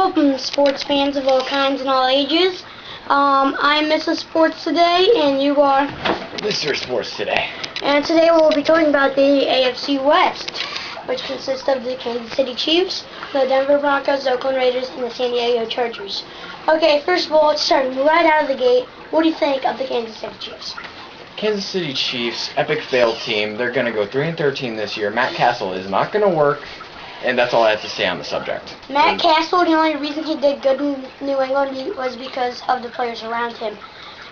welcome sports fans of all kinds and all ages. I'm Mrs. Sports today, and you are? Mr. Sports today. And today we'll be talking about the AFC West, which consists of the Kansas City Chiefs, the Denver Broncos, the Oakland Raiders, and the San Diego Chargers. Okay, first of all, starting right out of the gate, what do you think of the Kansas City Chiefs? Kansas City Chiefs, epic fail team. They're going to go 3-13 this year. Matt Castle is not going to work, and that's all I have to say on the subject. Matt Castle, the only reason he did good in New England was because of the players around him.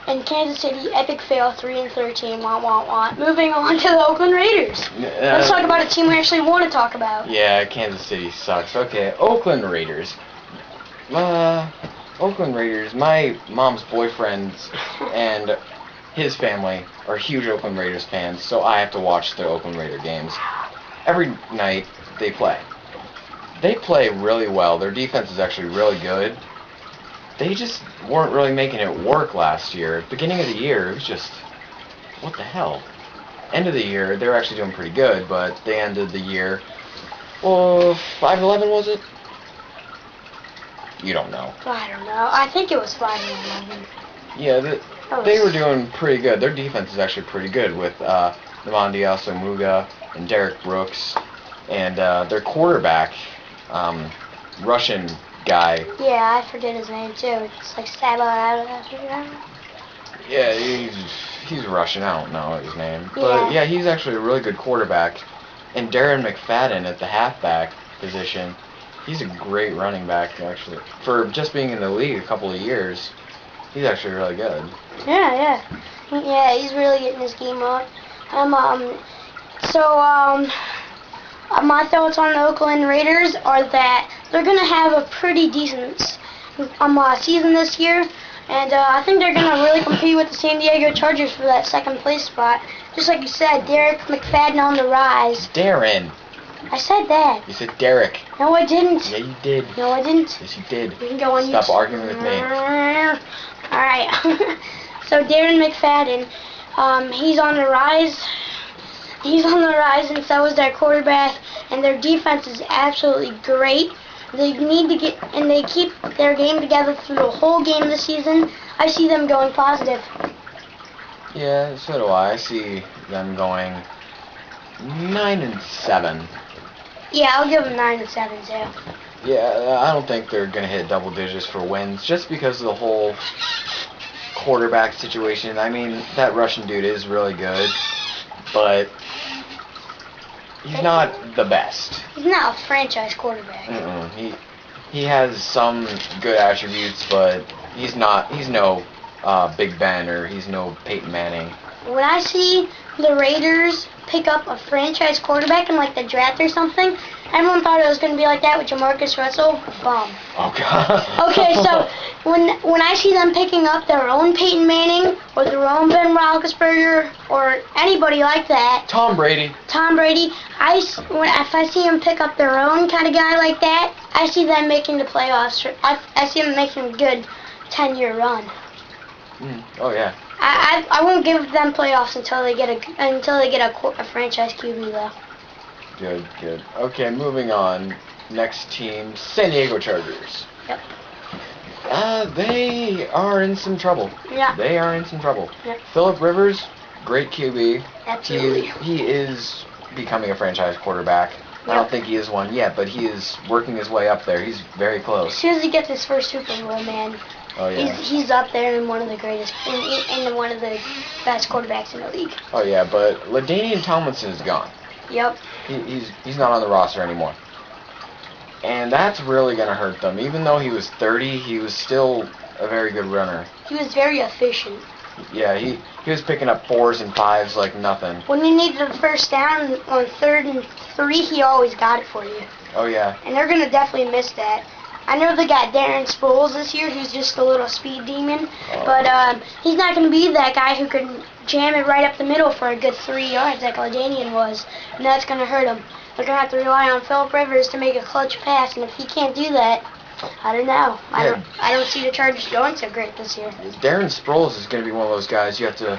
And Kansas City, epic fail, 3-13, wah. Moving on to the Oakland Raiders. Let's talk about a team we actually want to talk about. Yeah, Kansas City sucks. Okay, Oakland Raiders. Oakland Raiders, my mom's boyfriend and his family are huge Oakland Raiders fans, so I have to watch the Oakland Raider games. Every night they play. They play really well. Their defense is actually really good. They just weren't really making it work last year. Beginning of the year, it was just, what the hell? End of the year, they were actually doing pretty good, but they ended the year, 5-11 was it? You don't know. I don't know. I think it was 5-11. Yeah, they were doing pretty good. Their defense is actually pretty good with Namandi Asamuga and Derek Brooks, and their quarterback, Russian guy. Yeah, I forget his name too. It's like Saba. Yeah, he's Russian. I don't know his name, but yeah, he's actually a really good quarterback. And Darren McFadden at the halfback position. He's a great running back, actually. For just being in the league a couple of years, he's actually really good. Yeah, he's really getting his game up. My thoughts on the Oakland Raiders are that they're going to have a pretty decent season this year, and I think they're going to really compete with the San Diego Chargers for that second place spot. Just like you said, Derek McFadden on the rise. Darren. I said that. You said Derek. No, I didn't. Yeah, you did. No, I didn't. Yes, you did. You can go on. Stop arguing with me. Alright. So Darren McFadden, he's on the rise. He's on the rise, and so is their quarterback, and their defense is absolutely great. They need to they keep their game together through the whole game this season. I see them going positive. Yeah, so do I. I see them going 9-7. Yeah, I'll give them 9-7 too. Yeah, I don't think they're going to hit double digits for wins just because of the whole quarterback situation. I mean, that Russian dude is really good, but he's not the best. He's not a franchise quarterback. He has some good attributes, but he's no Big Ben or he's no Peyton Manning. When I see the Raiders pick up a franchise quarterback in like the draft or something, everyone thought it was going to be like that with Jamarcus Russell. Bum. Oh, God. Okay, so when I see them picking up their own Peyton Manning or their own Ben Roethlisberger or anybody like that, Tom Brady. If I see them pick up their own kind of guy like that, I see them making the playoffs. I see them making a good 10-year run. Oh yeah. I won't give them playoffs until they get a franchise QB though. Good. Okay, moving on. Next team, San Diego Chargers. Yep. They are in some trouble. Yeah. They are in some trouble. Yep. Phillip Rivers, great QB. Absolutely. He is becoming a franchise quarterback. Yep. I don't think he is one yet, but he is working his way up there. He's very close. As soon as he gets his first Super Bowl, man, oh, yeah. he's up there in one of the greatest, in one of the best quarterbacks in the league. Oh yeah, but LaDainian Tomlinson is gone. Yep. He's not on the roster anymore. And that's really going to hurt them. Even though he was 30, he was still a very good runner. He was very efficient. Yeah, he was picking up 4s and 5s like nothing. When you needed a first down on 3rd and 3, he always got it for you. Oh, yeah. And they're going to definitely miss that. I know they got Darren Sproles this year, who's just a little speed demon. Oh. But he's not going to be that guy who can jam it right up the middle for a good 3 yards like LaDainian was. And that's going to hurt him. They're going to have to rely on Phillip Rivers to make a clutch pass. And if he can't do that, I don't know. Yeah. I don't see the Chargers going so great this year. Darren Sproles is going to be one of those guys you have to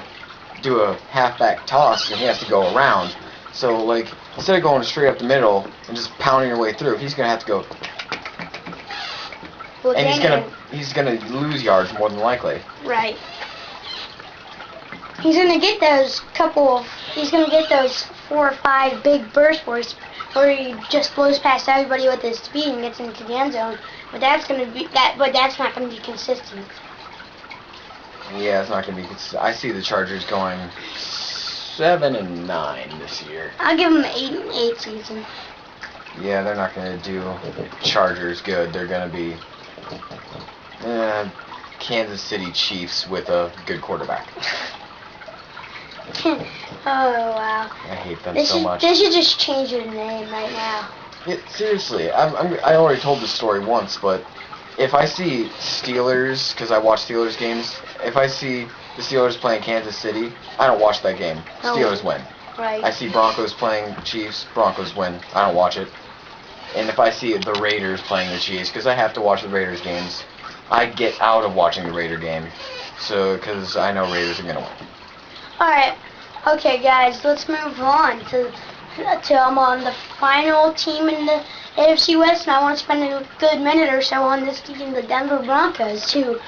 do a halfback toss, and he has to go around. So, like, instead of going straight up the middle and just pounding your way through, he's going to have to go Well, and Daniel, he's gonna lose yards more than likely. right. He's gonna get those he's gonna get those 4 or 5 big bursts where he just blows past everybody with his speed and gets into the end zone. But that's not gonna be consistent. Yeah, it's not gonna be. I see the Chargers going 7-9 this year. I'll give them 8-8 season. Yeah, they're not gonna do Chargers good. They're gonna be Kansas City Chiefs with a good quarterback. Oh wow! I hate them so much. They should just change their name right now. Yeah, seriously, I already told this story once, but if I see Steelers, because I watch Steelers games, if I see the Steelers playing Kansas City, I don't watch that game. Steelers win. Right. I see Broncos playing Chiefs, Broncos win. I don't watch it. And if I see the Raiders playing the Chiefs, because I have to watch the Raiders games, I get out of watching the Raider game, because I know Raiders are gonna win. Alright, okay guys, let's move on to I'm on the final team in the AFC West, and I want to spend a good minute or so on this team, the Denver Broncos, who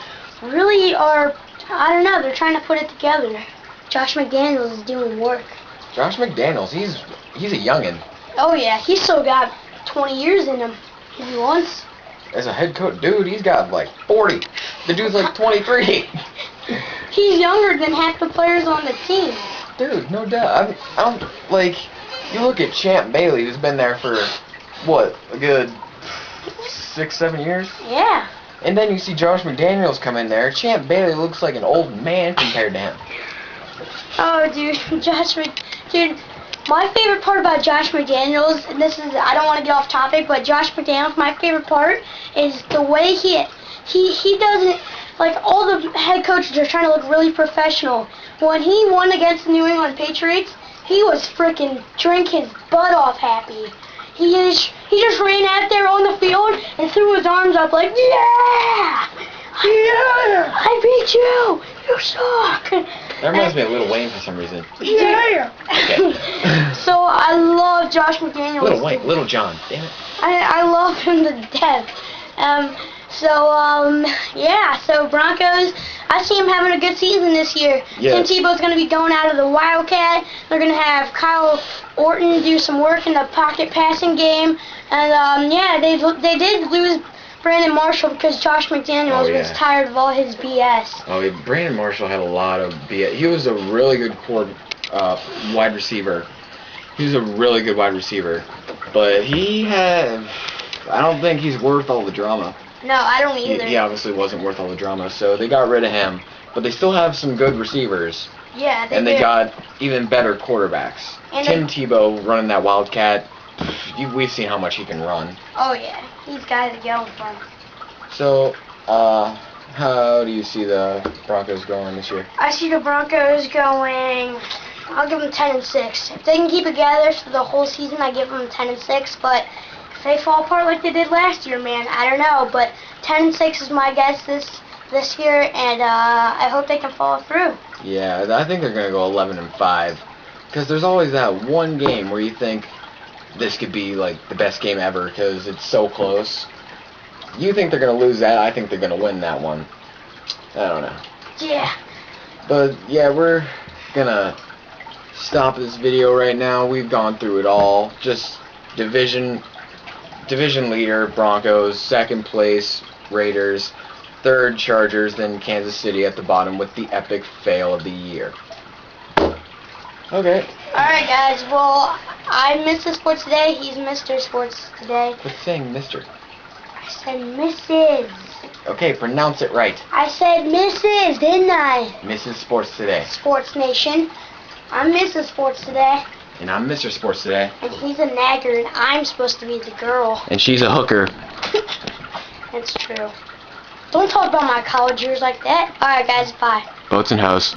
really are, I don't know, they're trying to put it together. Josh McDaniels is doing work. Josh McDaniels, he's a youngin'. Oh yeah, he's still got 20 years in him if he wants. As a head coach, dude, he's got like 40. The dude's like 23. He's younger than half the players on the team. Dude, no doubt. I don't, like, you look at Champ Bailey, who's been there for, what, a good 6-7 years? Yeah. And then you see Josh McDaniels come in there. Champ Bailey looks like an old man compared to him. Oh, dude, dude, my favorite part about Josh McDaniels, and this is, I don't want to get off topic, but Josh McDaniels, my favorite part is the way he doesn't, like, all the head coaches are trying to look really professional. When he won against the New England Patriots, he was freaking drink his butt off happy. He just ran out there on the field and threw his arms up like, yeah! I beat you! You suck! That reminds me of Lil Wayne for some reason. Yeah! Okay. So I love Josh McDaniels. Lil Wayne, Little John, damn it. I love him to death. Yeah, so Broncos, I see him having a good season this year. Yes. Tim Tebow's going to be going out of the Wildcat. They're going to have Kyle Orton do some work in the pocket passing game. And, yeah, they did lose Brandon Marshall because Josh McDaniels was tired of all his BS. Oh, yeah, Brandon Marshall had a lot of BS. He was a really good wide receiver. He was a really good wide receiver. But I don't think he's worth all the drama. No, I don't either. He obviously wasn't worth all the drama, so they got rid of him. But they still have some good receivers. Yeah, and they got even better quarterbacks. And Tim Tebow running that Wildcat, we've seen how much he can run. Oh, yeah. He's got it going for him. So, how do you see the Broncos going this year? I see the Broncos going, I'll give them 10-6. If they can keep it together for the whole season, I give them 10-6. But if they fall apart like they did last year, man, I don't know. But 10-6 is my guess this year, and I hope they can follow through. Yeah, I think they're going to go 11-5. Because there's always that one game where you think this could be like the best game ever because it's so close. You think they're going to lose that. I think they're going to win that one. I don't know. Yeah. But, yeah, we're going to stop this video right now. We've gone through it all. Just division leader, Broncos. Second place, Raiders. Third, Chargers. Then Kansas City at the bottom with the epic fail of the year. Okay. Alright, guys. Well, I'm Mr. Sports Today. He's Mr. Sports Today. Quit saying Mr. I said Mrs. Okay, pronounce it right. I said Mrs., didn't I? Mrs. Sports Today. Sports Nation. I'm Mrs. Sports Today. And I'm Mr. Sports Today. And he's a nagger, and I'm supposed to be the girl. And she's a hooker. That's true. Don't talk about my college years like that. Alright, guys. Bye. Boats and hoes.